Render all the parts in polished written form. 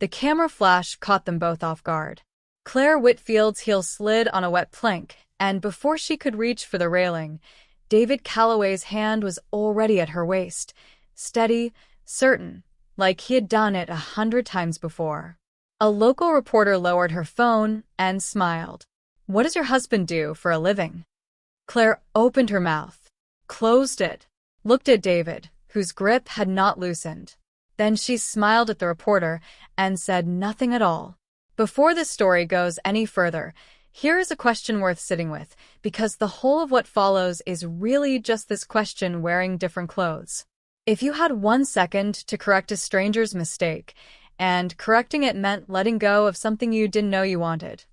The camera flash caught them both off guard. Claire Whitfield's heel slid on a wet plank, and before she could reach for the railing, David Calloway's hand was already at her waist, steady, certain, like he had done it 100 times before. A local reporter lowered her phone and smiled. "What does your husband do for a living?" Claire opened her mouth, closed it, looked at David, whose grip had not loosened. Then she smiled at the reporter and said nothing at all. Before this story goes any further, here is a question worth sitting with, because the whole of what follows is really just this question wearing different clothes. If you had 1 second to correct a stranger's mistake, and correcting it meant letting go of something you didn't know you wanted,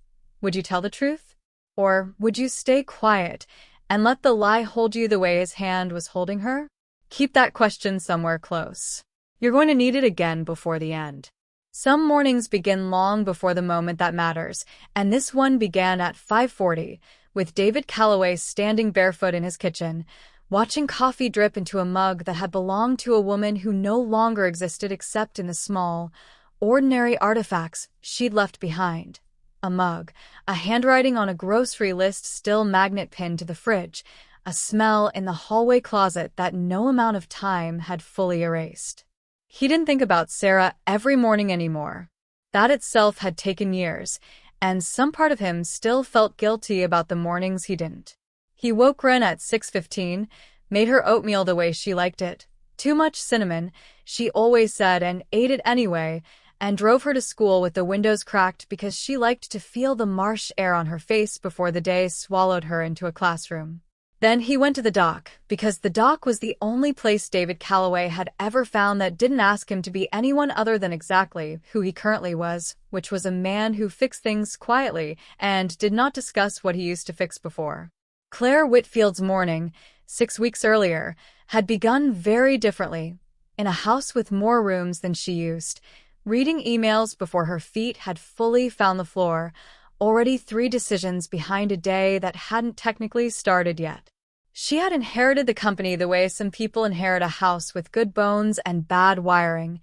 would you tell the truth? Or would you stay quiet and let the lie hold you the way his hand was holding her? Keep that question somewhere close. You're going to need it again before the end. Some mornings begin long before the moment that matters, and this one began at 5:40, with David Calloway standing barefoot in his kitchen, watching coffee drip into a mug that had belonged to a woman who no longer existed except in the small, ordinary artifacts she'd left behind. A mug, a handwriting on a grocery list still magnet pinned to the fridge, a smell in the hallway closet that no amount of time had fully erased. He didn't think about Sarah every morning anymore. That itself had taken years, and some part of him still felt guilty about the mornings he didn't. He woke Ren at 6:15, made her oatmeal the way she liked it, too much cinnamon, she always said, and ate it anyway, and drove her to school with the windows cracked because she liked to feel the marsh air on her face before the day swallowed her into a classroom. Then he went to the dock, because the dock was the only place David Calloway had ever found that didn't ask him to be anyone other than exactly who he currently was, which was a man who fixed things quietly and did not discuss what he used to fix before. Claire Whitfield's morning, 6 weeks earlier, had begun very differently, in a house with more rooms than she used, reading emails before her feet had fully found the floor, already 3 decisions behind a day that hadn't technically started yet. She had inherited the company the way some people inherit a house with good bones and bad wiring,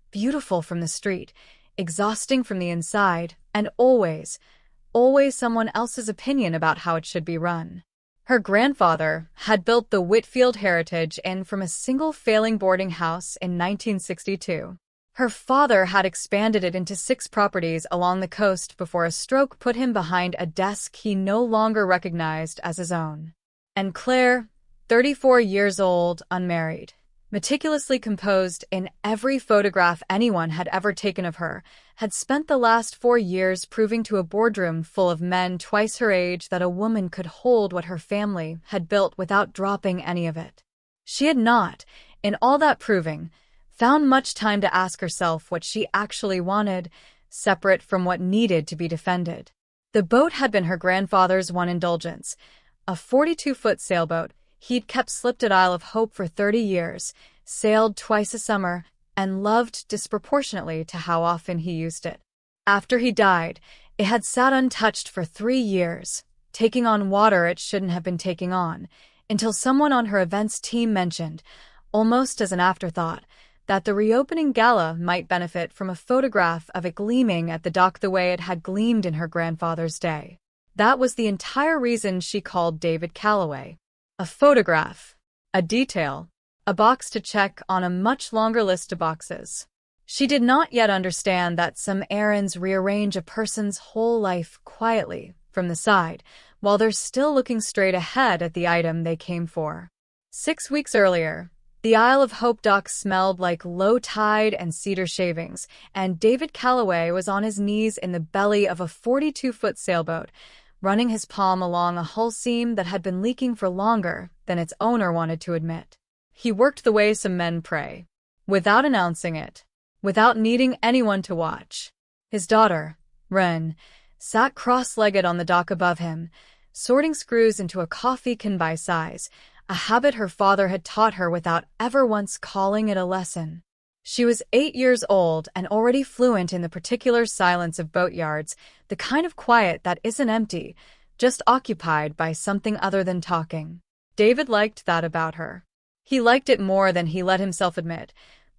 beautiful from the street, exhausting from the inside, and always someone else's opinion about how it should be run. Her grandfather had built the Whitfield heritage in from a single failing boarding house in 1962. Her father had expanded it into 6 properties along the coast before a stroke put him behind a desk he no longer recognized as his own. And Claire, 34 years old, unmarried, meticulously composed in every photograph anyone had ever taken of her, had spent the last 4 years proving to a boardroom full of men twice her age that a woman could hold what her family had built without dropping any of it. She had not, in all that proving, found much time to ask herself what she actually wanted, separate from what needed to be defended. The boat had been her grandfather's one indulgence, a 42-foot sailboat he'd kept slipped at Isle of Hope for 30 years, sailed twice a summer, and loved disproportionately to how often he used it. After he died, it had sat untouched for 3 years, taking on water it shouldn't have been taking on, until someone on her events team mentioned, almost as an afterthought, that the reopening gala might benefit from a photograph of it gleaming at the dock the way it had gleamed in her grandfather's day. That was the entire reason she called David Calloway. A photograph, a detail, a box to check on a much longer list of boxes. She did not yet understand that some errands rearrange a person's whole life quietly, from the side, while they're still looking straight ahead at the item they came for. 6 weeks earlier, the Isle of Hope dock smelled like low tide and cedar shavings, and David Calloway was on his knees in the belly of a 42-foot sailboat, running his palm along a hull seam that had been leaking for longer than its owner wanted to admit. He worked the way some men pray, without announcing it, without needing anyone to watch. His daughter, Ren, sat cross-legged on the dock above him, sorting screws into a coffee can by size, a habit her father had taught her without ever once calling it a lesson. She was 8 years old and already fluent in the particular silence of boatyards, the kind of quiet that isn't empty, just occupied by something other than talking. David liked that about her. He liked it more than he let himself admit,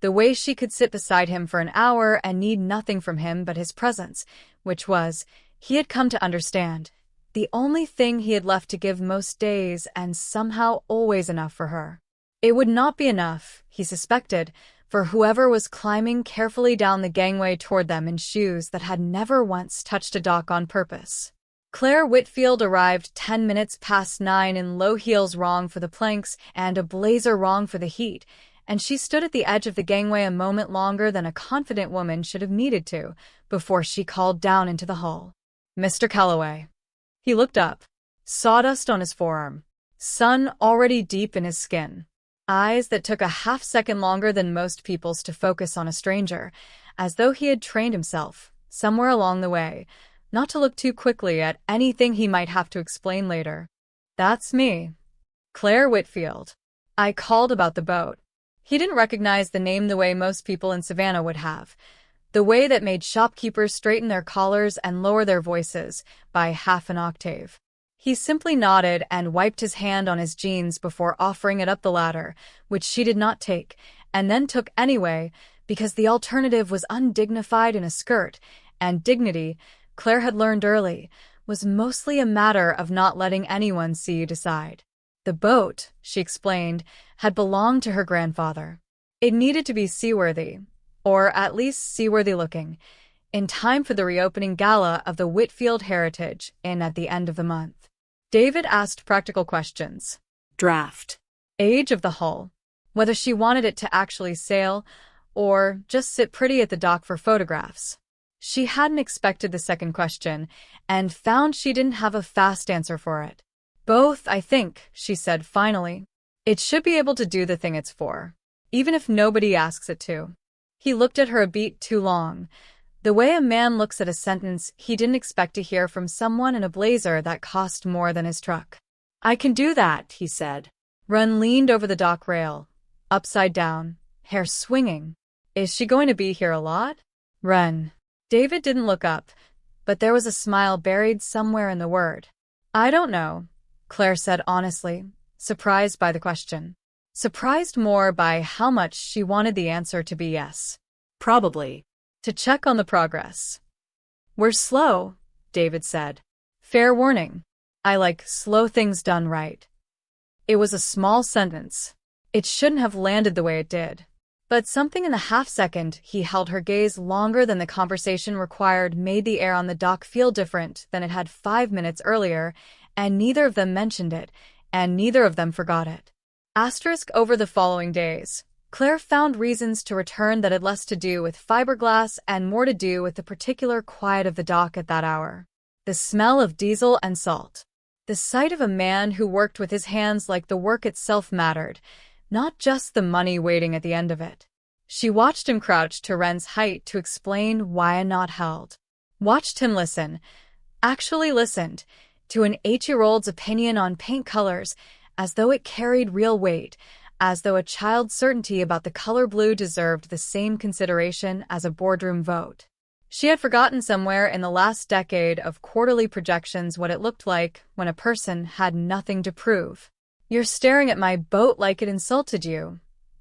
The way she could sit beside him for an hour and need nothing from him but his presence, which was, he had come to understand, the only thing he had left to give most days, and somehow always enough for her. It would not be enough, he suspected, for whoever was climbing carefully down the gangway toward them in shoes that had never once touched a dock on purpose. Claire Whitfield arrived 10 minutes past 9 in low heels wrong for the planks and a blazer wrong for the heat, and she stood at the edge of the gangway a moment longer than a confident woman should have needed to before she called down into the hull. "Mr. Calloway." He looked up, sawdust on his forearm, sun already deep in his skin, eyes that took a half-second longer than most people's to focus on a stranger, as though he had trained himself, somewhere along the way, not to look too quickly at anything he might have to explain later. "That's me. Claire Whitfield. I called about the boat." He didn't recognize the name the way most people in Savannah would have, the way that made shopkeepers straighten their collars and lower their voices by half an octave. He simply nodded and wiped his hand on his jeans before offering it up the ladder, which she did not take, and then took anyway, because the alternative was undignified in a skirt, and dignity, Claire had learned early, was mostly a matter of not letting anyone see you decide. The boat, she explained, had belonged to her grandfather. It needed to be seaworthy, or at least seaworthy-looking, in time for the reopening gala of the Whitfield Heritage Inn at the end of the month. David asked practical questions. Draft. Age of the hull. Whether she wanted it to actually sail, or just sit pretty at the dock for photographs. She hadn't expected the second question, and found she didn't have a fast answer for it. "Both, I think," she said finally. "It should be able to do the thing it's for, even if nobody asks it to." He looked at her a beat too long, the way a man looks at a sentence he didn't expect to hear from someone in a blazer that cost more than his truck. "I can do that," he said. Run leaned over the dock rail, upside down, hair swinging. "Is she going to be here a lot?" "Run." David didn't look up, but there was a smile buried somewhere in the word. "I don't know," Claire said honestly, surprised by the question. Surprised more by how much she wanted the answer to be yes. "Probably. To check on the progress." "We're slow," David said. "Fair warning. I like slow things done right." It was a small sentence. It shouldn't have landed the way it did. But something in the half-second he held her gaze longer than the conversation required made the air on the dock feel different than it had 5 minutes earlier, and neither of them mentioned it, and neither of them forgot it. Asterisk over the following days, Claire found reasons to return that had less to do with fiberglass and more to do with the particular quiet of the dock at that hour. The smell of diesel and salt. The sight of a man who worked with his hands like the work itself mattered, not just the money waiting at the end of it. She watched him crouch to Wren's height to explain why a knot held. Watched him listen, actually listened, to an 8-year-old's opinion on paint colors, as though it carried real weight, as though a child's certainty about the color blue deserved the same consideration as a boardroom vote. She had forgotten somewhere in the last decade of quarterly projections what it looked like when a person had nothing to prove. "You're staring at my boat like it insulted you,"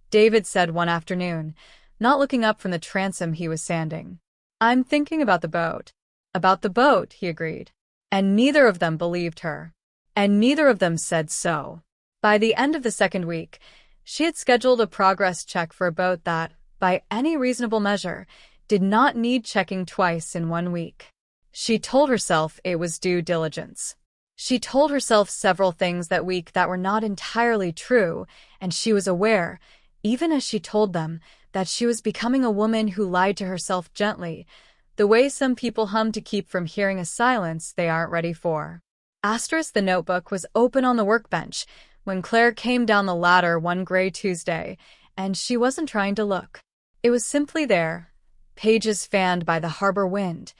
David said one afternoon, not looking up from the transom he was sanding. "I'm thinking about the boat." "About the boat," he agreed. And neither of them believed her. And neither of them said so. By the end of the second week, she had scheduled a progress check for a boat that, by any reasonable measure, did not need checking twice in 1 week. She told herself it was due diligence. She told herself several things that week that were not entirely true, and she was aware, even as she told them, that she was becoming a woman who lied to herself gently, the way some people hum to keep from hearing a silence they aren't ready for. Asterisk the notebook was open on the workbench when Claire came down the ladder one gray Tuesday, and she wasn't trying to look. It was simply there, pages fanned by the harbor wind,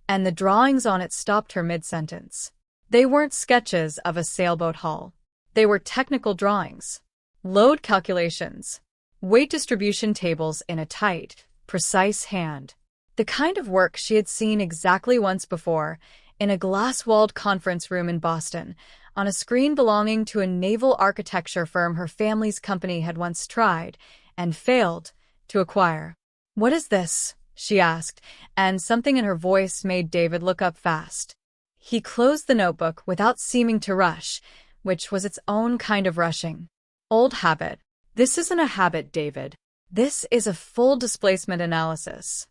and the drawings on it stopped her mid-sentence. They weren't sketches of a sailboat hull. They were technical drawings, load calculations, weight distribution tables in a tight, precise hand. The kind of work she had seen exactly once before, in a glass-walled conference room in Boston, on a screen belonging to a naval architecture firm her family's company had once tried, and failed, to acquire. "What is this?" she asked, and something in her voice made David look up fast. He closed the notebook without seeming to rush, which was its own kind of rushing. "Old habit." "This isn't a habit, David. This is a full displacement analysis."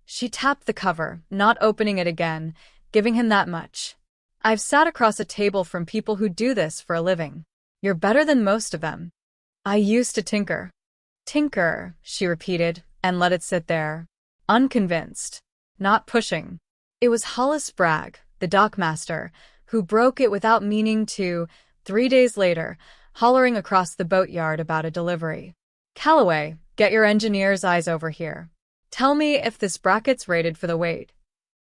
She tapped the cover, not opening it again, giving him that much. "I've sat across a table from people who do this for a living. You're better than most of them." "I used to tinker." "Tinker," she repeated, and let it sit there. Unconvinced. Not pushing. It was Hollis Bragg, the dockmaster, who broke it without meaning to, 3 days later, hollering across the boatyard about a delivery. "Calloway, get your engineer's eyes over here. Tell me if this bracket's rated for the weight."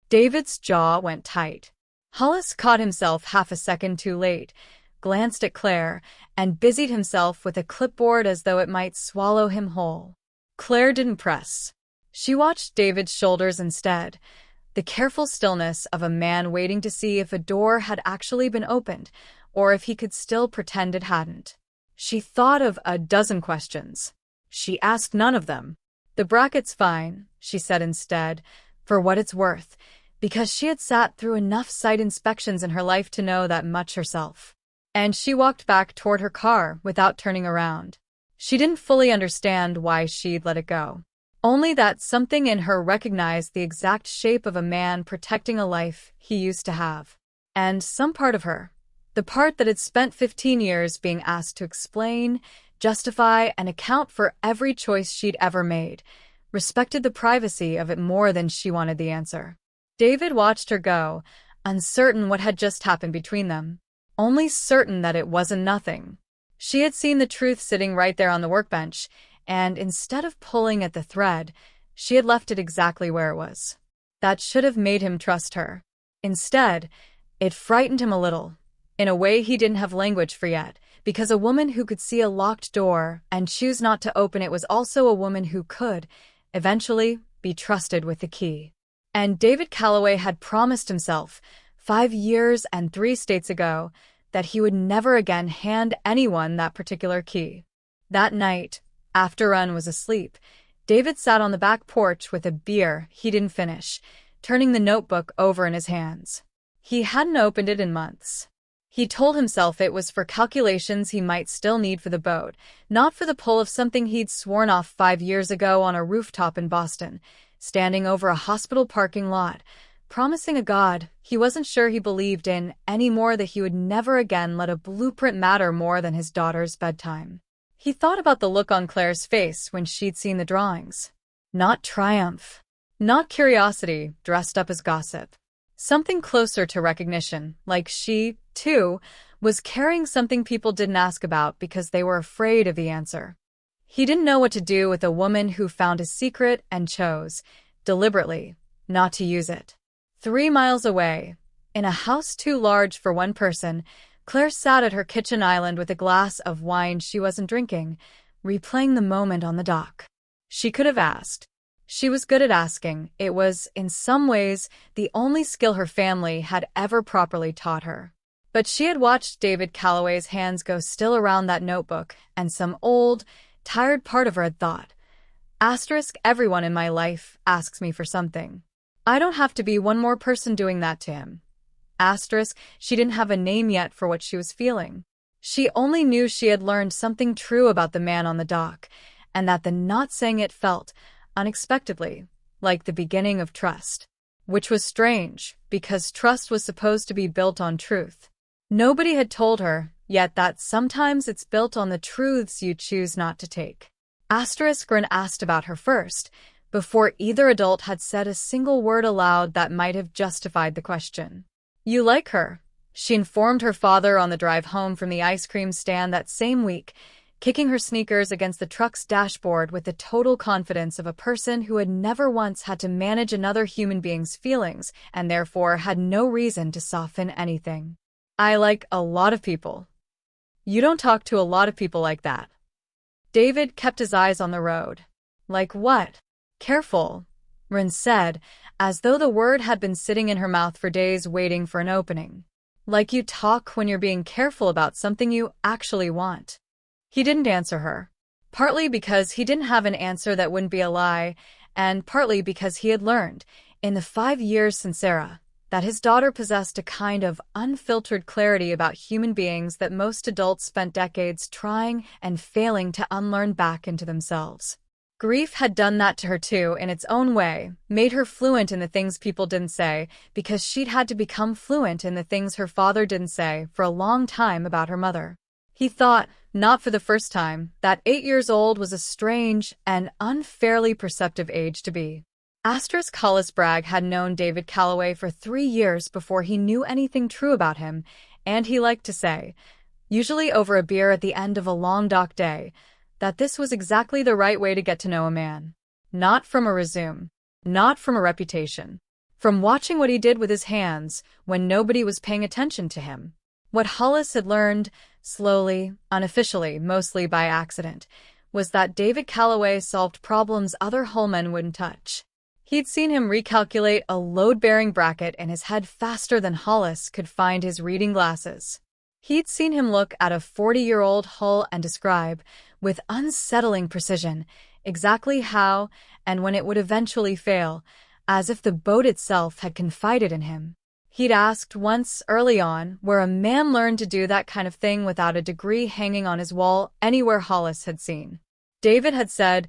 David's jaw went tight. Hollis caught himself half a second too late, glanced at Claire, and busied himself with a clipboard as though it might swallow him whole. Claire didn't press. She watched David's shoulders instead, the careful stillness of a man waiting to see if a door had actually been opened, or if he could still pretend it hadn't. She thought of a dozen questions. She asked none of them. "The bracket's fine," she said instead, "for what it's worth," because she had sat through enough site inspections in her life to know that much herself. And she walked back toward her car without turning around. She didn't fully understand why she'd let it go. Only that something in her recognized the exact shape of a man protecting a life he used to have. And some part of her, the part that had spent 15 years being asked to explain, justify, and account for every choice she'd ever made, respected the privacy of it more than she wanted the answer. David watched her go, uncertain what had just happened between them, only certain that it wasn't nothing. She had seen the truth sitting right there on the workbench, and instead of pulling at the thread, she had left it exactly where it was. That should have made him trust her. Instead, it frightened him a little, in a way he didn't have language for yet, because a woman who could see a locked door and choose not to open it was also a woman who could, eventually, be trusted with the key. And David Calloway had promised himself, 5 years and 3 states ago, that he would never again hand anyone that particular key. That night, after Run was asleep, David sat on the back porch with a beer he didn't finish, turning the notebook over in his hands. He hadn't opened it in months. He told himself it was for calculations he might still need for the boat, not for the pull of something he'd sworn off 5 years ago on a rooftop in Boston, standing over a hospital parking lot, promising a God he wasn't sure he believed in any more that he would never again let a blueprint matter more than his daughter's bedtime. He thought about the look on Claire's face when she'd seen the drawings. Not triumph. Not curiosity dressed up as gossip. Something closer to recognition, like she, too, was carrying something people didn't ask about because they were afraid of the answer. He didn't know what to do with a woman who found a secret and chose, deliberately, not to use it. 3 miles away, in a house too large for one person, Claire sat at her kitchen island with a glass of wine she wasn't drinking, replaying the moment on the dock. She could have asked. She was good at asking. It was, in some ways, the only skill her family had ever properly taught her. But she had watched David Calloway's hands go still around that notebook, and some old, tired part of her had thought, everyone in my life asks me for something. I don't have to be one more person doing that to him. She didn't have a name yet for what she was feeling. She only knew she had learned something true about the man on the dock, and that the not saying it felt, unexpectedly, like the beginning of trust. Which was strange, because trust was supposed to be built on truth. Nobody had told her, yet, that sometimes it's built on the truths you choose not to take. Grin asked about her first, before either adult had said a single word aloud that might have justified the question. You like her, she informed her father on the drive home from the ice cream stand that same week, kicking her sneakers against the truck's dashboard with the total confidence of a person who had never once had to manage another human being's feelings and therefore had no reason to soften anything. I like a lot of people. You don't talk to a lot of people like that. David kept his eyes on the road. Like what? Careful, Rin said, as though the word had been sitting in her mouth for days waiting for an opening. Like you talk when you're being careful about something you actually want. He didn't answer her. Partly because he didn't have an answer that wouldn't be a lie, and partly because he had learned, in the 5 years since Sarah, that his daughter possessed a kind of unfiltered clarity about human beings that most adults spent decades trying and failing to unlearn back into themselves. Grief had done that to her too, in its own way, made her fluent in the things people didn't say, because she'd had to become fluent in the things her father didn't say for a long time about her mother. He thought, not for the first time, that 8 years old was a strange and unfairly perceptive age to be. Hollis Bragg had known David Calloway for 3 years before he knew anything true about him, and he liked to say, usually over a beer at the end of a long dock day, that this was exactly the right way to get to know a man. Not from a resume, not from a reputation, from watching what he did with his hands when nobody was paying attention to him. What Hollis had learned, slowly, unofficially, mostly by accident, was that David Calloway solved problems other Hullmen wouldn't touch. He'd seen him recalculate a load-bearing bracket in his head faster than Hollis could find his reading glasses. He'd seen him look at a 40-year-old hull and describe, with unsettling precision, exactly how and when it would eventually fail, as if the boat itself had confided in him. He'd asked once early on where a man learned to do that kind of thing without a degree hanging on his wall anywhere Hollis had seen. David had said,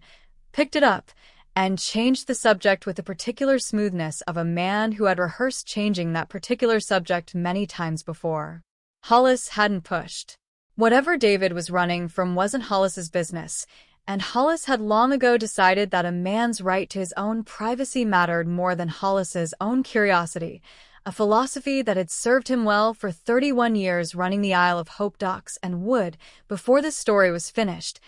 picked it up, and changed the subject with the particular smoothness of a man who had rehearsed changing that particular subject many times before. Hollis hadn't pushed. Whatever David was running from wasn't Hollis's business, and Hollis had long ago decided that a man's right to his own privacy mattered more than Hollis's own curiosity, a philosophy that had served him well for 31 years running the Isle of Hope docks and would, before this story was finished,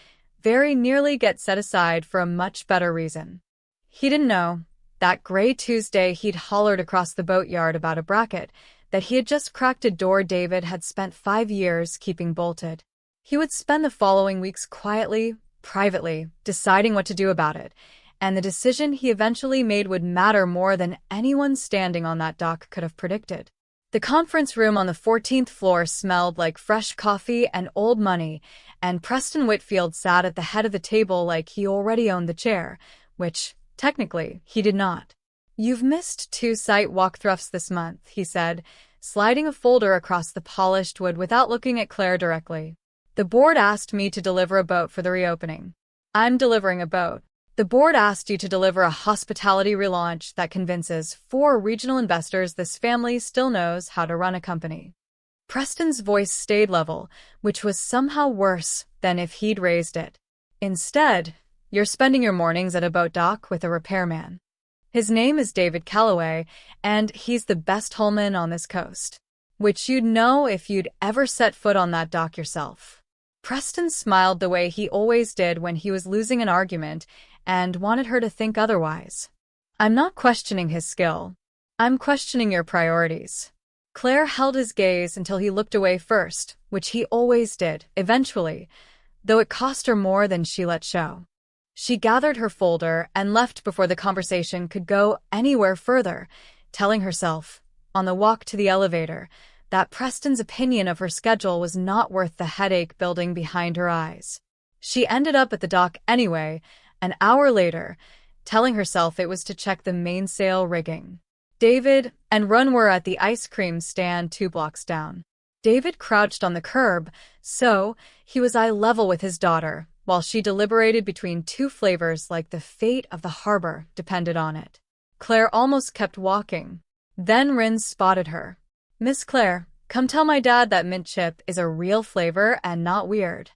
very nearly get set aside for a much better reason. He didn't know, that gray Tuesday he'd hollered across the boatyard about a bracket, that he had just cracked a door David had spent 5 years keeping bolted. He would spend the following weeks quietly, privately, deciding what to do about it, and the decision he eventually made would matter more than anyone standing on that dock could have predicted. The conference room on the 14th floor smelled like fresh coffee and old money, and Preston Whitfield sat at the head of the table like he already owned the chair, which, technically, he did not. "You've missed 2 site walkthroughs this month," he said, sliding a folder across the polished wood without looking at Claire directly. "The board asked me to deliver a boat for the reopening. I'm delivering a boat. The board asked you to deliver a hospitality relaunch that convinces 4 regional investors this family still knows how to run a company." Preston's voice stayed level, which was somehow worse than if he'd raised it. "Instead, you're spending your mornings at a boat dock with a repairman. His name is David Calloway, and he's the best hullman on this coast, which you'd know if you'd ever set foot on that dock yourself." Preston smiled the way he always did when he was losing an argument and wanted her to think otherwise. "I'm not questioning his skill. I'm questioning your priorities." Claire held his gaze until he looked away first, which he always did, eventually, though it cost her more than she let show. She gathered her folder and left before the conversation could go anywhere further, telling herself, on the walk to the elevator, that Preston's opinion of her schedule was not worth the headache building behind her eyes. She ended up at the dock anyway, an hour later, telling herself it was to check the mainsail rigging. David and Run were at the ice cream stand 2 blocks down. David crouched on the curb, so he was eye level with his daughter, while she deliberated between 2 flavors like the fate of the harbor depended on it. Claire almost kept walking. Then Rin spotted her. "Miss Claire, come tell my dad that mint chip is a real flavor and not weird."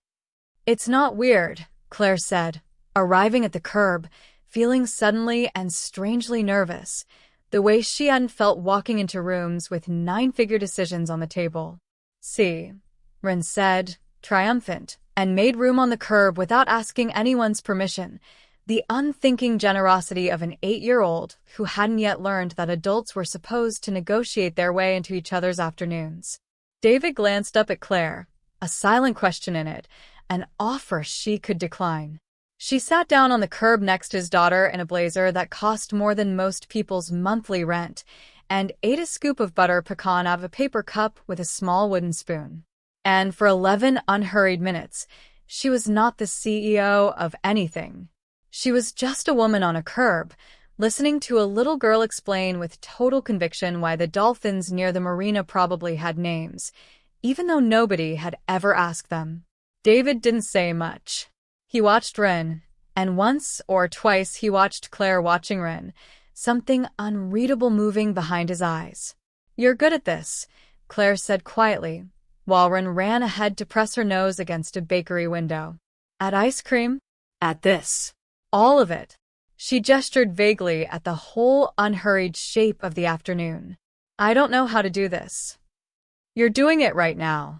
"It's not weird," Claire said, arriving at the curb, feeling suddenly and strangely nervous, the way she hadn't felt walking into rooms with 9-figure decisions on the table. "See," Rin said, triumphant, and made room on the curb without asking anyone's permission, the unthinking generosity of an 8-year-old who hadn't yet learned that adults were supposed to negotiate their way into each other's afternoons. David glanced up at Claire, a silent question in it, an offer she could decline. She sat down on the curb next to his daughter in a blazer that cost more than most people's monthly rent, and ate a scoop of butter pecan out of a paper cup with a small wooden spoon. And for 11 unhurried minutes, She was not the CEO of anything. She was just a woman on a curb, listening to a little girl explain with total conviction why the dolphins near the marina probably had names, even though nobody had ever asked them. David didn't say much. He watched Ren, and once or twice he watched Claire watching Ren, something unreadable moving behind his eyes. "You're good at this," Claire said quietly, while Ren ran ahead to press her nose against a bakery window. "At ice cream?" "At this." "All of it." She gestured vaguely at the whole unhurried shape of the afternoon. "I don't know how to do this." "You're doing it right now."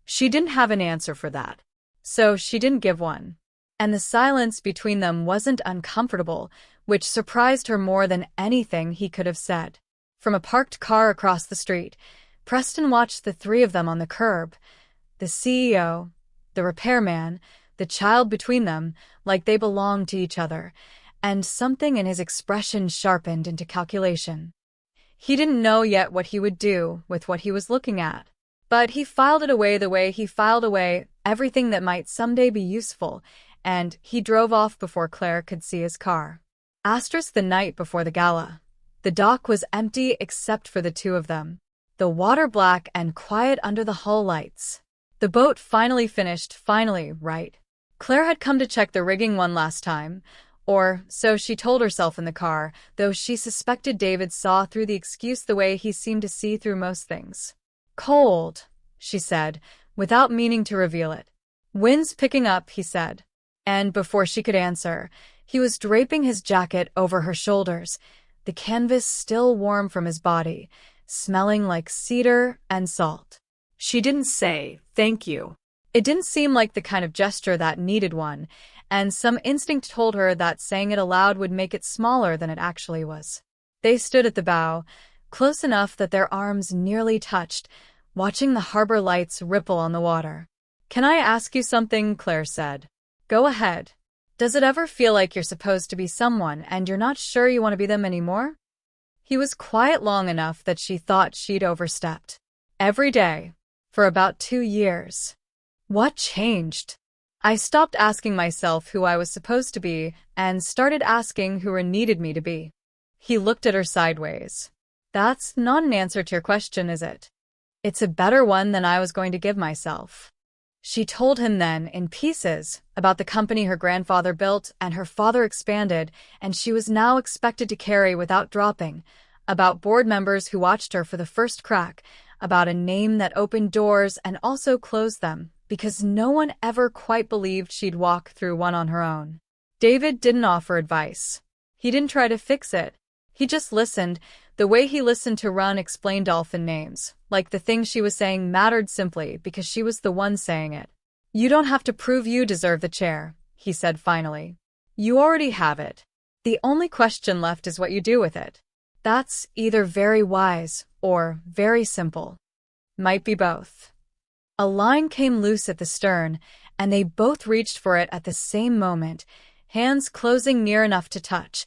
She didn't have an answer for that, so she didn't give one. And the silence between them wasn't uncomfortable, which surprised her more than anything he could have said. From a parked car across the street, Preston watched the three of them on the curb. The CEO, the repairman, the child between them, like they belonged to each other, and something in his expression sharpened into calculation. He didn't know yet what he would do with what he was looking at, but he filed it away the way he filed away everything that might someday be useful, and he drove off before Claire could see his car. The night before the gala. The dock was empty except for the two of them, the water black and quiet under the hull lights. The boat finally finished, finally, right? Claire had come to check the rigging one last time, or so she told herself in the car, though she suspected David saw through the excuse the way he seemed to see through most things. "Cold," she said, without meaning to reveal it. "Wind's picking up," he said. And before she could answer, he was draping his jacket over her shoulders, the canvas still warm from his body, smelling like cedar and salt. She didn't say, "Thank you." It didn't seem like the kind of gesture that needed one, and some instinct told her that saying it aloud would make it smaller than it actually was. They stood at the bow, close enough that their arms nearly touched, watching the harbor lights ripple on the water. "Can I ask you something?" Claire said. "Go ahead. Does it ever feel like you're supposed to be someone and you're not sure you want to be them anymore?" He was quiet long enough that she thought she'd overstepped. "Every day. For about 2 years. What changed? I stopped asking myself who I was supposed to be and started asking who I needed me to be." He looked at her sideways. "That's not an answer to your question, is it?" "It's a better one than I was going to give myself." She told him then, in pieces, about the company her grandfather built and her father expanded, and she was now expected to carry without dropping, about board members who watched her for the first crack, about a name that opened doors and also closed them, because no one ever quite believed she'd walk through one on her own. David didn't offer advice. He didn't try to fix it. He just listened, the way he listened to Run explain dolphin names, like the thing she was saying mattered simply because she was the one saying it. "You don't have to prove you deserve the chair," he said finally. "You already have it. The only question left is what you do with it. That's either very wise or very simple. Might be both." A line came loose at the stern, and they both reached for it at the same moment, hands closing near enough to touch,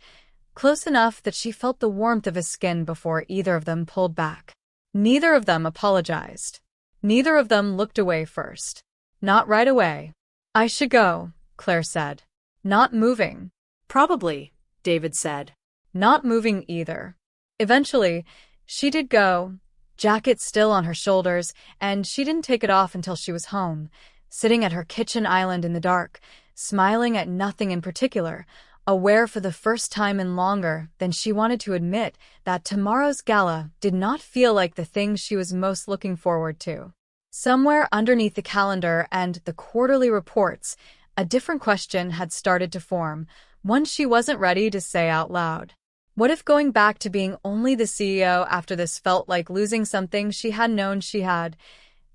close enough that she felt the warmth of his skin before either of them pulled back. Neither of them apologized. Neither of them looked away first. Not right away. "I should go," Claire said. "Not moving." "Probably," David said. "Not moving either." Eventually, she did go, jacket still on her shoulders, and she didn't take it off until she was home, sitting at her kitchen island in the dark, smiling at nothing in particular, aware for the first time in longer than she wanted to admit that tomorrow's gala did not feel like the thing she was most looking forward to. Somewhere underneath the calendar and the quarterly reports, a different question had started to form, one she wasn't ready to say out loud. What if going back to being only the CEO after this felt like losing something she had known she had?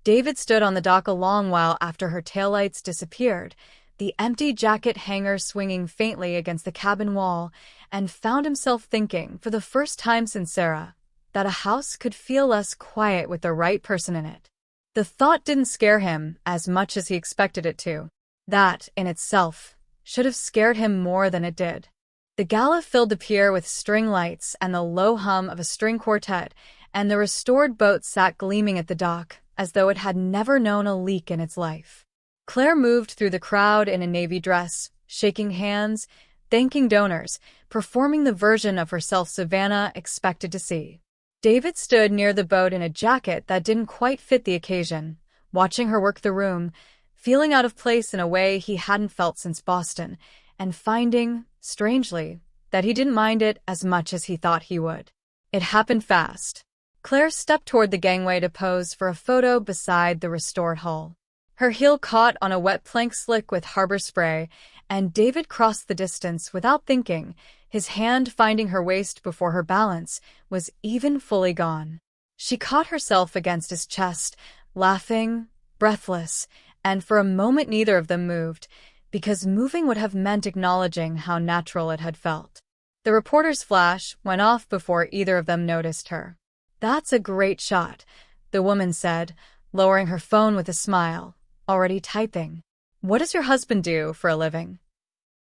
David stood on the dock a long while after her taillights disappeared, the empty jacket hanger swinging faintly against the cabin wall, and found himself thinking, for the first time since Sarah, that a house could feel less quiet with the right person in it. The thought didn't scare him as much as he expected it to. That, in itself, should have scared him more than it did. The gala filled the pier with string lights and the low hum of a string quartet, and the restored boat sat gleaming at the dock, as though it had never known a leak in its life. Claire moved through the crowd in a navy dress, shaking hands, thanking donors, performing the version of herself Savannah expected to see. David stood near the boat in a jacket that didn't quite fit the occasion, watching her work the room, feeling out of place in a way he hadn't felt since Boston, and finding, strangely, that he didn't mind it as much as he thought he would. It happened fast. Claire stepped toward the gangway to pose for a photo beside the restored hull. Her heel caught on a wet plank slick with harbor spray, and David crossed the distance without thinking, his hand finding her waist before her balance was even fully gone. She caught herself against his chest, laughing, breathless, and for a moment neither of them moved, because moving would have meant acknowledging how natural it had felt. The reporter's flash went off before either of them noticed her. "That's a great shot," the woman said, lowering her phone with a smile, already typing. "What does your husband do for a living?"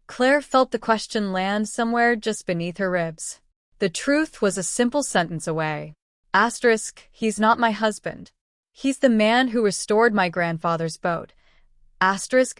Claire felt the question land somewhere just beneath her ribs. The truth was a simple sentence away. He's not my husband. He's the man who restored my grandfather's boat.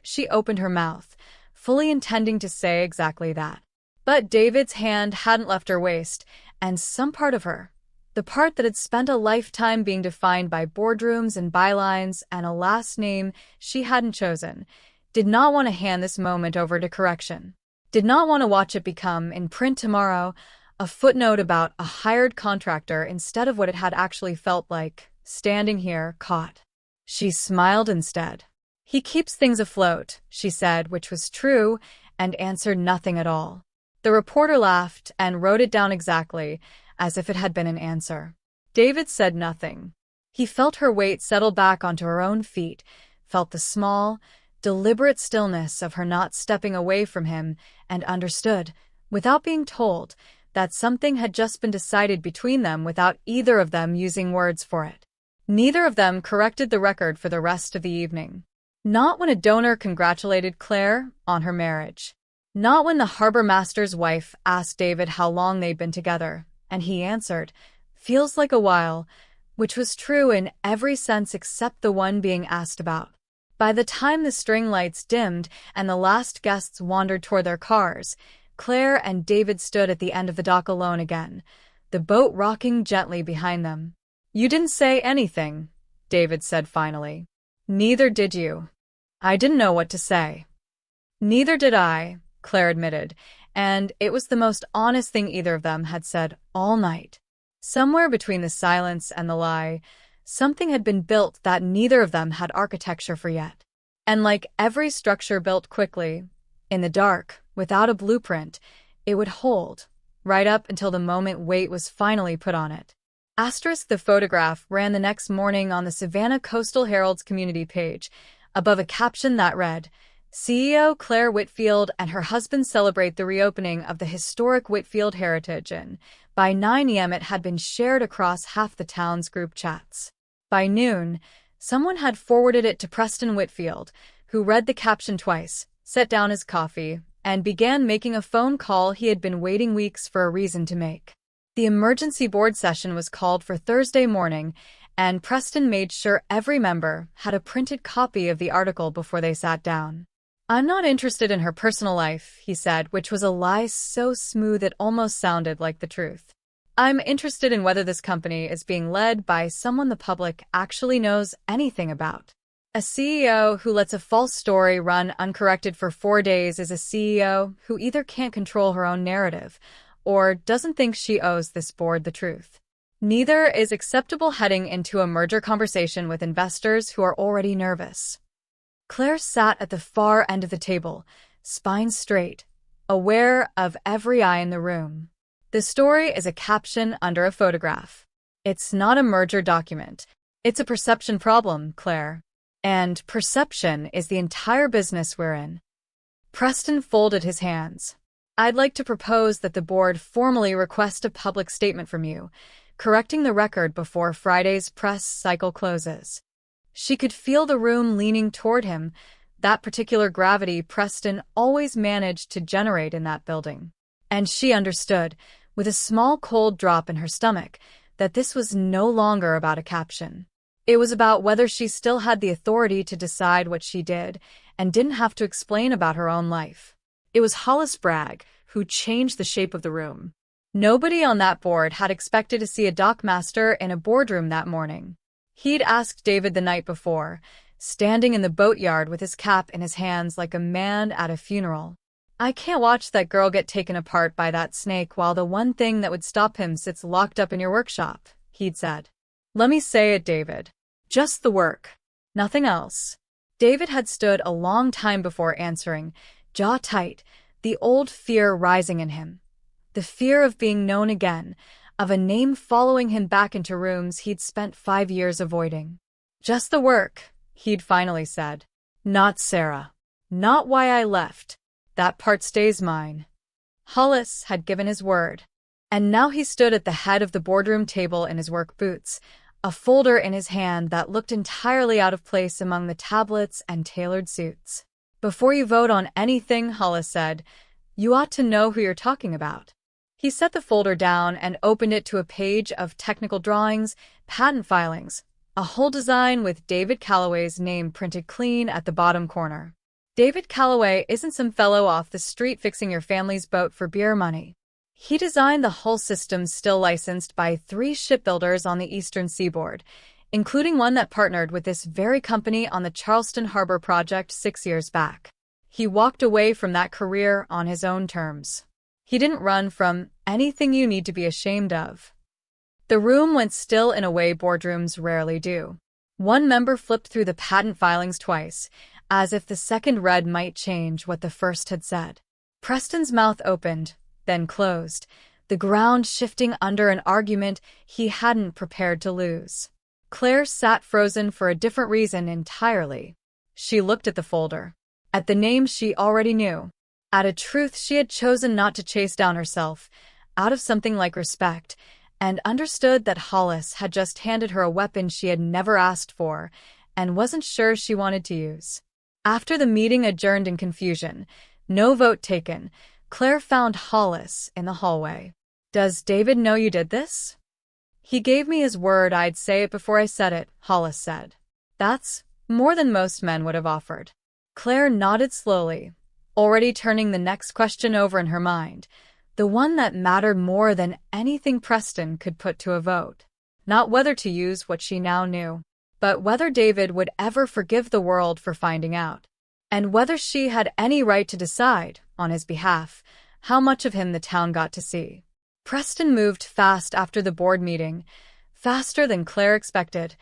She opened her mouth, fully intending to say exactly that. But David's hand hadn't left her waist, and some part of her, the part that had spent a lifetime being defined by boardrooms and bylines and a last name she hadn't chosen, did not want to hand this moment over to correction. Did not want to watch it become, in print tomorrow, a footnote about a hired contractor instead of what it had actually felt like, standing here, caught. She smiled instead. "He keeps things afloat," she said, which was true, and answered nothing at all. The reporter laughed and wrote it down exactly, as if it had been an answer. David said nothing. He felt her weight settle back onto her own feet, felt the small, deliberate stillness of her not stepping away from him, and understood, without being told, that something had just been decided between them without either of them using words for it. Neither of them corrected the record for the rest of the evening. Not when a donor congratulated Claire on her marriage. Not when the harbor master's wife asked David how long they'd been together, and he answered, "Feels like a while," which was true in every sense except the one being asked about. By the time the string lights dimmed and the last guests wandered toward their cars, Claire and David stood at the end of the dock alone again, the boat rocking gently behind them. "You didn't say anything," David said finally. "Neither did you." "I didn't know what to say." "Neither did I," Claire admitted, and it was the most honest thing either of them had said all night. Somewhere between the silence and the lie, something had been built that neither of them had architecture for yet. And like every structure built quickly, in the dark, without a blueprint, it would hold, right up until the moment weight was finally put on it. The photograph ran the next morning on the Savannah Coastal Herald's community page, above a caption that read, "CEO Claire Whitfield and her husband celebrate the reopening of the historic Whitfield Heritage Inn." By 9 a.m. it had been shared across half the town's group chats. By noon, someone had forwarded it to Preston Whitfield, who read the caption twice, set down his coffee, and began making a phone call he had been waiting weeks for a reason to make. The emergency board session was called for Thursday morning, and Preston made sure every member had a printed copy of the article before they sat down. "I'm not interested in her personal life," he said, which was a lie so smooth it almost sounded like the truth. "I'm interested in whether this company is being led by someone the public actually knows anything about. A CEO who lets a false story run uncorrected for 4 days is a CEO who either can't control her own narrative or doesn't think she owes this board the truth. Neither is acceptable heading into a merger conversation with investors who are already nervous." Claire sat at the far end of the table, spine straight, aware of every eye in the room. The story is a caption under a photograph. It's not a merger document. It's a perception problem, Claire. And perception is the entire business we're in. Preston folded his hands. "I'd like to propose that the board formally request a public statement from you, correcting the record before Friday's press cycle closes." She could feel the room leaning toward him, that particular gravity Preston always managed to generate in that building. And she understood, with a small cold drop in her stomach, that this was no longer about a caption. It was about whether she still had the authority to decide what she did and didn't have to explain about her own life. It was Hollis Bragg who changed the shape of the room. Nobody on that board had expected to see a dockmaster in a boardroom that morning. He'd asked David the night before, standing in the boatyard with his cap in his hands like a man at a funeral. "I can't watch that girl get taken apart by that snake while the one thing that would stop him sits locked up in your workshop," he'd said. "Let me say it, David. Just the work. Nothing else." David had stood a long time before answering, jaw tight, the old fear rising in him. The fear of being known again, of a name following him back into rooms he'd spent 5 years avoiding. "Just the work," he'd finally said. "Not Sarah. Not why I left. That part stays mine." Hollis had given his word. And now he stood at the head of the boardroom table in his work boots, a folder in his hand that looked entirely out of place among the tablets and tailored suits. "Before you vote on anything," Hollis said, "you ought to know who you're talking about." He set the folder down and opened it to a page of technical drawings, patent filings, a whole design with David Calloway's name printed clean at the bottom corner. David Calloway isn't some fellow off the street fixing your family's boat for beer money. He designed the whole system, still licensed by 3 shipbuilders on the eastern seaboard, including one that partnered with this very company on the Charleston Harbor project 6 years back. He walked away from that career on his own terms. He didn't run from anything you need to be ashamed of. The room went still in a way boardrooms rarely do. One member flipped through the patent filings twice, as if the second read might change what the first had said. Preston's mouth opened, then closed, the ground shifting under an argument he hadn't prepared to lose. Claire sat frozen for a different reason entirely. She looked at the folder, at the name she already knew, at a truth she had chosen not to chase down herself, out of something like respect, and understood that Hollis had just handed her a weapon she had never asked for and wasn't sure she wanted to use. After the meeting adjourned in confusion, no vote taken, Claire found Hollis in the hallway. "Does David know you did this?" "He gave me his word I'd say it before I said it," Hollis said. "That's more than most men would have offered." Claire nodded slowly, already turning the next question over in her mind, the one that mattered more than anything Preston could put to a vote. Not whether to use what she now knew, but whether David would ever forgive the world for finding out, and whether she had any right to decide, on his behalf, how much of him the town got to see. Preston moved fast after the board meeting, faster than Claire expected,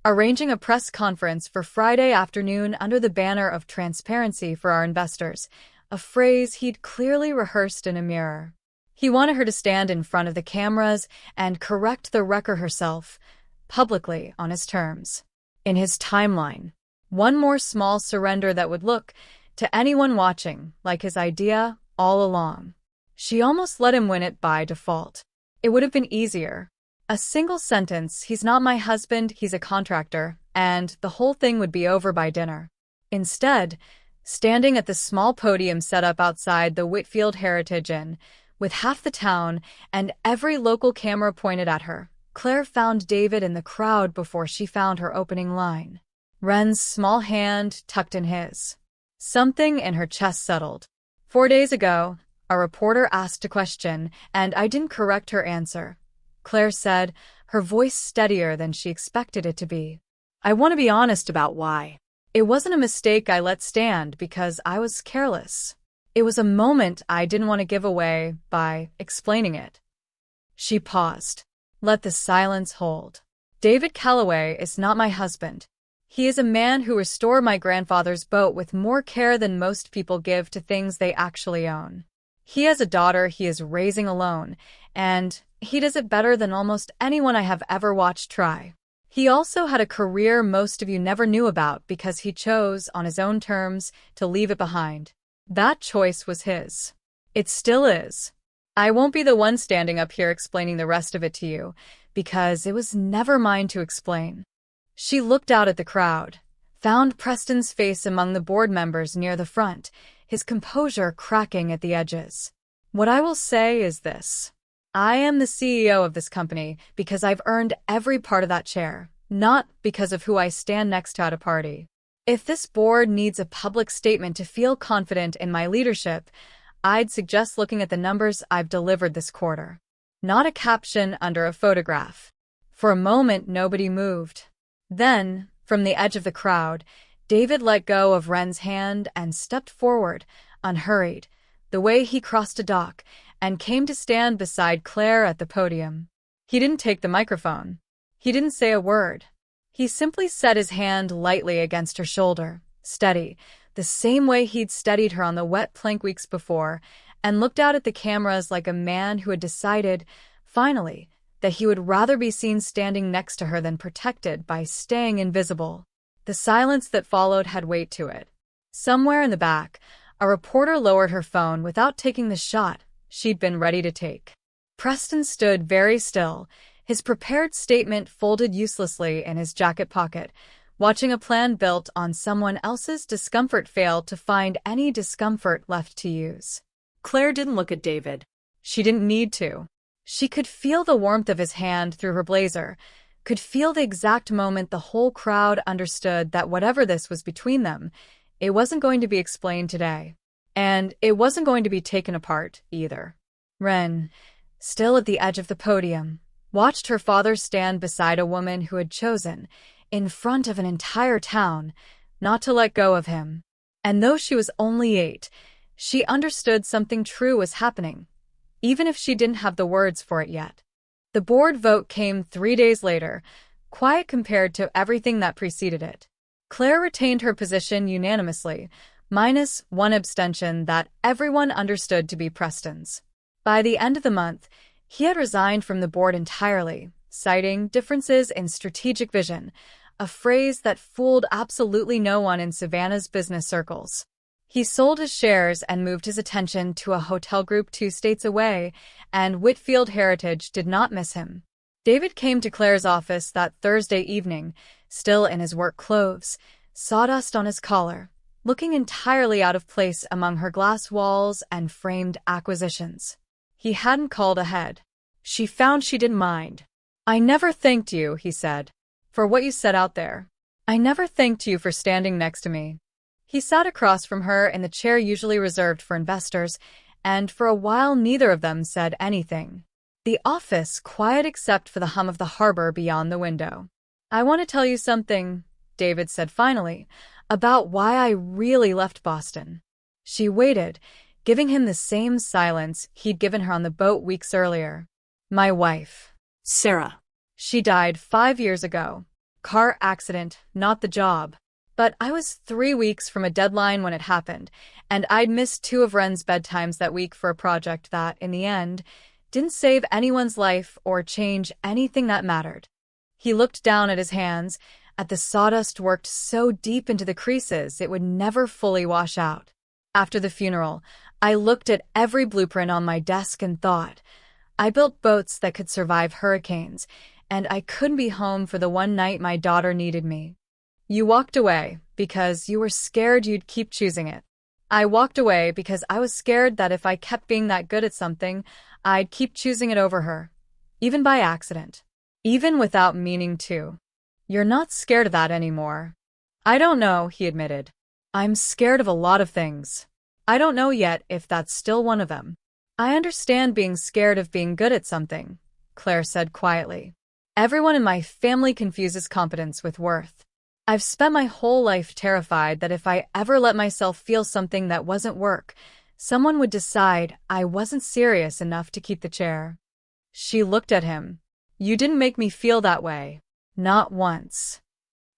arranging a press conference for Friday afternoon under the banner of transparency for our investors, a phrase he'd clearly rehearsed in a mirror. He wanted her to stand in front of the cameras and correct the wrecker herself, publicly, on his terms. In his timeline. One more small surrender that would look, to anyone watching, like his idea all along. She almost let him win it by default. It would have been easier. A single sentence, "He's not my husband, he's a contractor," and the whole thing would be over by dinner. Instead, standing at the small podium set up outside the Whitfield Heritage Inn, with half the town and every local camera pointed at her, Claire found David in the crowd before she found her opening line. Wren's small hand tucked in his. Something in her chest settled. 4 days ago, a reporter asked a question, and I didn't correct her answer, Claire said, her voice steadier than she expected it to be. "I want to be honest about why. It wasn't a mistake I let stand because I was careless. It was a moment I didn't want to give away by explaining it." She paused. Let the silence hold. "David Calloway is not my husband. He is a man who restored my grandfather's boat with more care than most people give to things they actually own. He has a daughter he is raising alone, and he does it better than almost anyone I have ever watched try. He also had a career most of you never knew about because he chose, on his own terms, to leave it behind. That choice was his. It still is. I won't be the one standing up here explaining the rest of it to you, because it was never mine to explain." She looked out at the crowd, found Preston's face among the board members near the front, his composure cracking at the edges. "What I will say is this. I am the CEO of this company because I've earned every part of that chair, not because of who I stand next to at a party. If this board needs a public statement to feel confident in my leadership, I'd suggest looking at the numbers I've delivered this quarter, not a caption under a photograph. For a moment, nobody moved. Then, from the edge of the crowd, David let go of Wren's hand and stepped forward, unhurried, the way he crossed a dock, and came to stand beside Claire at the podium. He didn't take the microphone. He didn't say a word. He simply set his hand lightly against her shoulder, steady, the same way he'd steadied her on the wet plank weeks before, and looked out at the cameras like a man who had decided, finally, that he would rather be seen standing next to her than protected by staying invisible. The silence that followed had weight to it. Somewhere in the back, a reporter lowered her phone without taking the shot she'd been ready to take. Preston stood very still, his prepared statement folded uselessly in his jacket pocket, watching a plan built on someone else's discomfort fail to find any discomfort left to use. Claire didn't look at David. She didn't need to. She could feel the warmth of his hand through her blazer, could feel the exact moment the whole crowd understood that whatever this was between them, it wasn't going to be explained today. And it wasn't going to be taken apart, either. Wren, still at the edge of the podium, watched her father stand beside a woman who had chosen, in front of an entire town, not to let go of him. And though she was only 8, she understood something true was happening, even if she didn't have the words for it yet. The board vote came 3 days later, quiet compared to everything that preceded it. Claire retained her position unanimously, minus one abstention that everyone understood to be Preston's. By the end of the month, he had resigned from the board entirely, citing differences in strategic vision, a phrase that fooled absolutely no one in Savannah's business circles. He sold his shares and moved his attention to a hotel group 2 states away, and Whitfield Heritage did not miss him. David came to Claire's office that Thursday evening, still in his work clothes, sawdust on his collar, looking entirely out of place among her glass walls and framed acquisitions. He hadn't called ahead. She found she didn't mind. "I never thanked you," he said, "for what you set out there. I never thanked you for standing next to me." He sat across from her in the chair usually reserved for investors, and for a while neither of them said anything. The office quiet except for the hum of the harbor beyond the window. "I want to tell you something," David said finally, "about why I really left Boston." She waited, giving him the same silence he'd given her on the boat weeks earlier. "My wife, Sarah. She died 5 years ago. Car accident, not the job. But I was 3 weeks from a deadline when it happened, and I'd missed 2 of Wren's bedtimes that week for a project that, in the end, didn't save anyone's life or change anything that mattered." He looked down at his hands, at the sawdust worked so deep into the creases it would never fully wash out. "After the funeral, I looked at every blueprint on my desk and thought, I built boats that could survive hurricanes, and I couldn't be home for the one night my daughter needed me. You walked away because you were scared you'd keep choosing it. I walked away because I was scared that if I kept being that good at something, I'd keep choosing it over her, even by accident, even without meaning to. You're not scared of that anymore." "I don't know," he admitted. "I'm scared of a lot of things. I don't know yet if that's still one of them." "I understand being scared of being good at something," Claire said quietly. "Everyone in my family confuses competence with worth. I've spent my whole life terrified that if I ever let myself feel something that wasn't work, someone would decide I wasn't serious enough to keep the chair." She looked at him. "You didn't make me feel that way. Not once."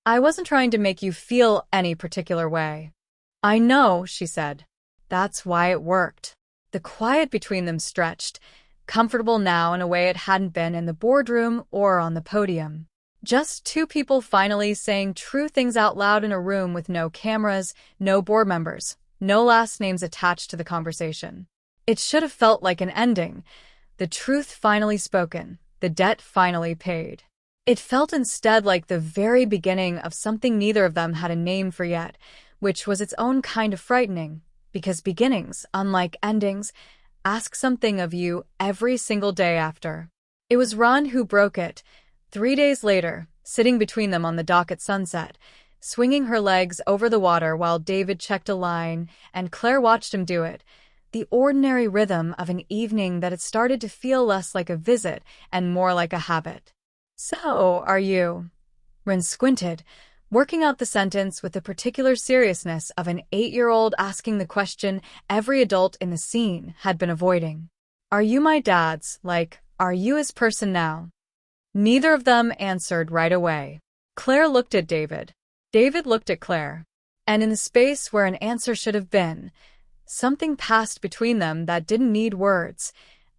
"I wasn't trying to make you feel any particular way." "I know," she said. "That's why it worked." The quiet between them stretched, comfortable now in a way it hadn't been in the boardroom or on the podium. Just 2 people finally saying true things out loud in a room with no cameras, no board members, no last names attached to the conversation. It should have felt like an ending. The truth finally spoken, the debt finally paid. It felt instead like the very beginning of something neither of them had a name for yet, which was its own kind of frightening, because beginnings, unlike endings, ask something of you every single day after. It was Ron who broke it. 3 days later, sitting between them on the dock at sunset, swinging her legs over the water while David checked a line, and Claire watched him do it. The ordinary rhythm of an evening that had started to feel less like a visit and more like a habit. "So, are you?" Ren squinted, working out the sentence with the particular seriousness of an 8-year-old asking the question every adult in the scene had been avoiding. "Are you my dad's, are you his person now?" Neither of them answered right away. Claire looked at David. David looked at Claire. And in the space where an answer should have been, something passed between them that didn't need words,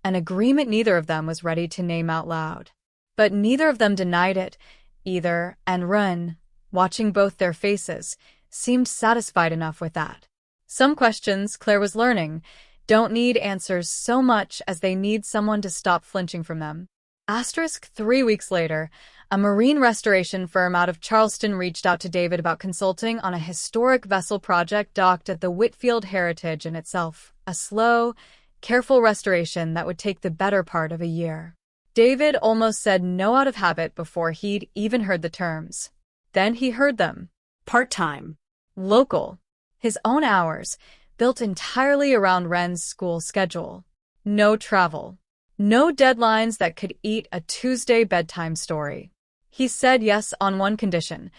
an agreement neither of them was ready to name out loud. But neither of them denied it, either, and Ren, watching both their faces, seemed satisfied enough with that. Some questions, Claire was learning, don't need answers so much as they need someone to stop flinching from them. 3 weeks later, a marine restoration firm out of Charleston reached out to David about consulting on a historic vessel project docked at the Whitfield Heritage in itself, a slow, careful restoration that would take the better part of a year. David almost said no out of habit before he'd even heard the terms. Then he heard them. Part-time. Local. His own hours, built entirely around Ren's school schedule. No travel. No deadlines that could eat a Tuesday bedtime story. He said yes on one condition,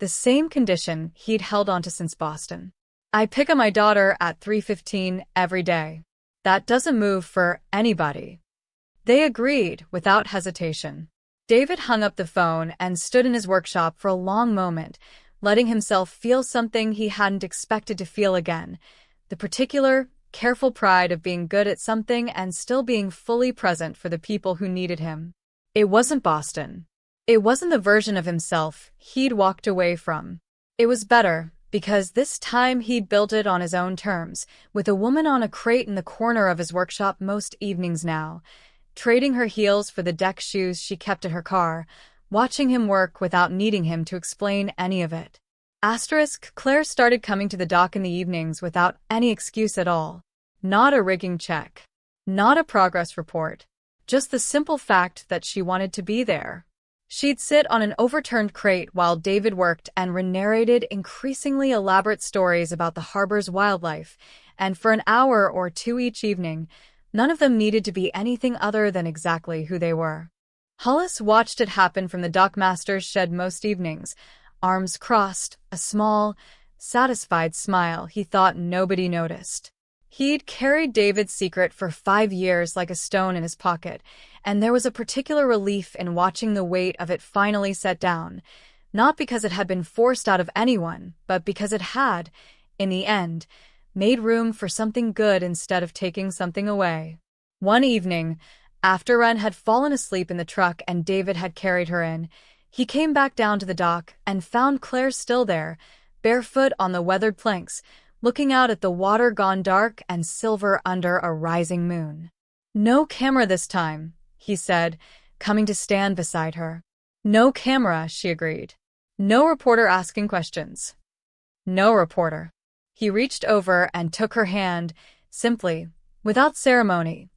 the same condition he'd held onto since Boston. "I pick up my daughter at 3:15 every day. That doesn't move for anybody." They agreed without hesitation. David hung up the phone and stood in his workshop for a long moment, letting himself feel something he hadn't expected to feel again, the particular, careful pride of being good at something and still being fully present for the people who needed him. It wasn't Boston. It wasn't the version of himself he'd walked away from. It was better, because this time he'd built it on his own terms, with a woman on a crate in the corner of his workshop most evenings now, trading her heels for the deck shoes she kept at her car, watching him work without needing him to explain any of it. Claire started coming to the dock in the evenings without any excuse at all. Not a rigging check. Not a progress report. Just the simple fact that she wanted to be there. She'd sit on an overturned crate while David worked and narrated increasingly elaborate stories about the harbor's wildlife, and for an hour or two each evening, none of them needed to be anything other than exactly who they were. Hollis watched it happen from the dockmaster's shed most evenings, arms crossed, a small, satisfied smile he thought nobody noticed. He'd carried David's secret for 5 years like a stone in his pocket, and there was a particular relief in watching the weight of it finally set down, not because it had been forced out of anyone, but because it had, in the end, made room for something good instead of taking something away. One evening, after Ren had fallen asleep in the truck and David had carried her in, he came back down to the dock and found Claire still there, barefoot on the weathered planks, looking out at the water gone dark and silver under a rising moon. "No camera this time," he said, coming to stand beside her. "No camera," she agreed. "No reporter asking questions." "No reporter." He reached over and took her hand, simply, without ceremony,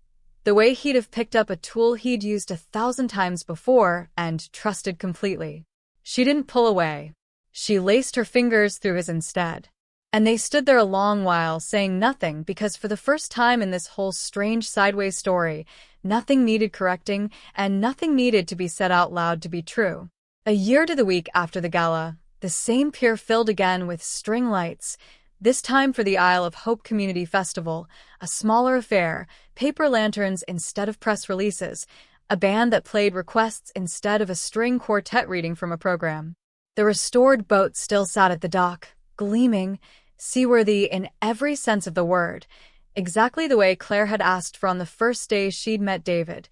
the way he'd have picked up a tool he'd used 1,000 times before and trusted completely. She didn't pull away. She laced her fingers through his instead. And they stood there a long while, saying nothing, because for the first time in this whole strange sideways story, nothing needed correcting and nothing needed to be said out loud to be true. A year to the week after the gala, the same pier filled again with string lights, this time for the Isle of Hope Community Festival, a smaller affair, paper lanterns instead of press releases, a band that played requests instead of a string quartet reading from a program. The restored boat still sat at the dock, gleaming, seaworthy in every sense of the word, exactly the way Claire had asked for on the first day she'd met David,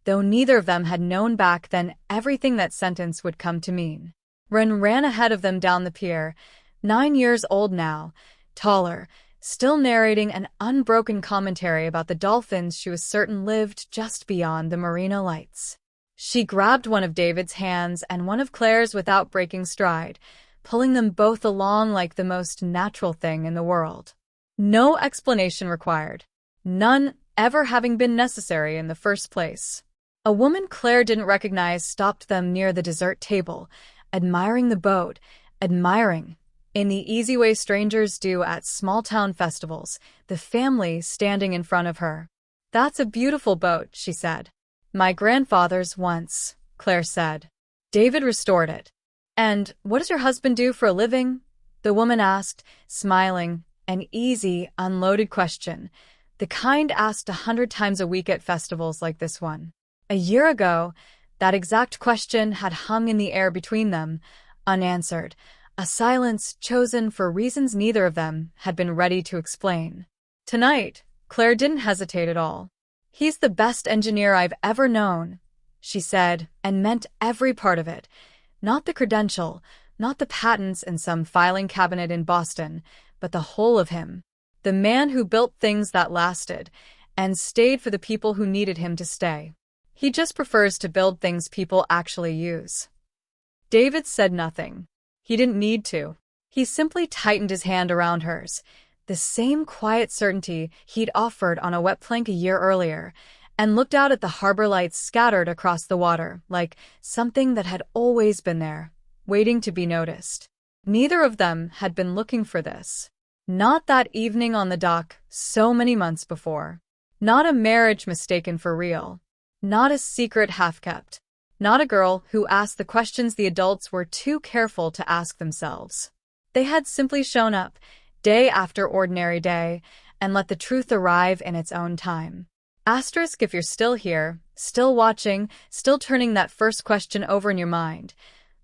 though neither of them had known back then everything that sentence would come to mean. Ren ran ahead of them down the pier, 9 years old now, taller, still narrating an unbroken commentary about the dolphins she was certain lived just beyond the marina lights. She grabbed one of David's hands and one of Claire's without breaking stride, pulling them both along like the most natural thing in the world. No explanation required. None ever having been necessary in the first place. A woman Claire didn't recognize stopped them near the dessert table, admiring the boat, admiring, in the easy way strangers do at small-town festivals, the family standing in front of her. "That's a beautiful boat," she said. "My grandfather's once," Claire said. David restored it. "And what does your husband do for a living?" the woman asked, smiling, an easy, unloaded question, the kind asked 100 times a week at festivals like this one. A year ago, that exact question had hung in the air between them, unanswered, a silence chosen for reasons neither of them had been ready to explain. Tonight, Claire didn't hesitate at all. "He's the best engineer I've ever known," she said, and meant every part of it. Not the credential, not the patents in some filing cabinet in Boston, but the whole of him. The man who built things that lasted, and stayed for the people who needed him to stay. He just prefers to build things people actually use. David said nothing. He didn't need to. He simply tightened his hand around hers, the same quiet certainty he'd offered on a wet plank a year earlier, and looked out at the harbor lights scattered across the water, like something that had always been there, waiting to be noticed. Neither of them had been looking for this. Not that evening on the dock so many months before. Not a marriage mistaken for real. Not a secret half-kept. Not a girl who asked the questions the adults were too careful to ask themselves. They had simply shown up, day after ordinary day, and let the truth arrive in its own time. Asterisk if you're still here, still watching, still turning that first question over in your mind.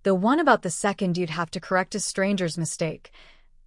The one about the second you'd have to correct a stranger's mistake.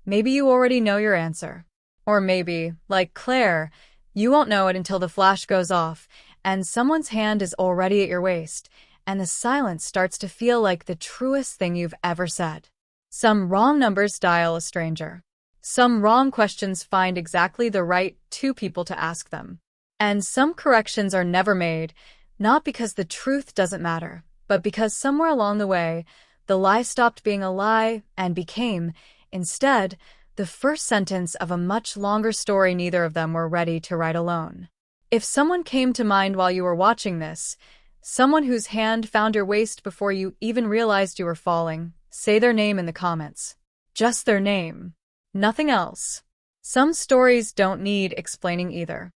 Maybe you already know your answer. Or maybe, like Claire, you won't know it until the flash goes off, and someone's hand is already at your waist, and the silence starts to feel like the truest thing you've ever said. Some wrong numbers dial a stranger. Some wrong questions find exactly the right two people to ask them. And some corrections are never made, not because the truth doesn't matter, but because somewhere along the way, the lie stopped being a lie and became, instead, the first sentence of a much longer story neither of them were ready to write alone. If someone came to mind while you were watching this, someone whose hand found your waist before you even realized you were falling, say their name in the comments. Just their name. Nothing else. Some stories don't need explaining either.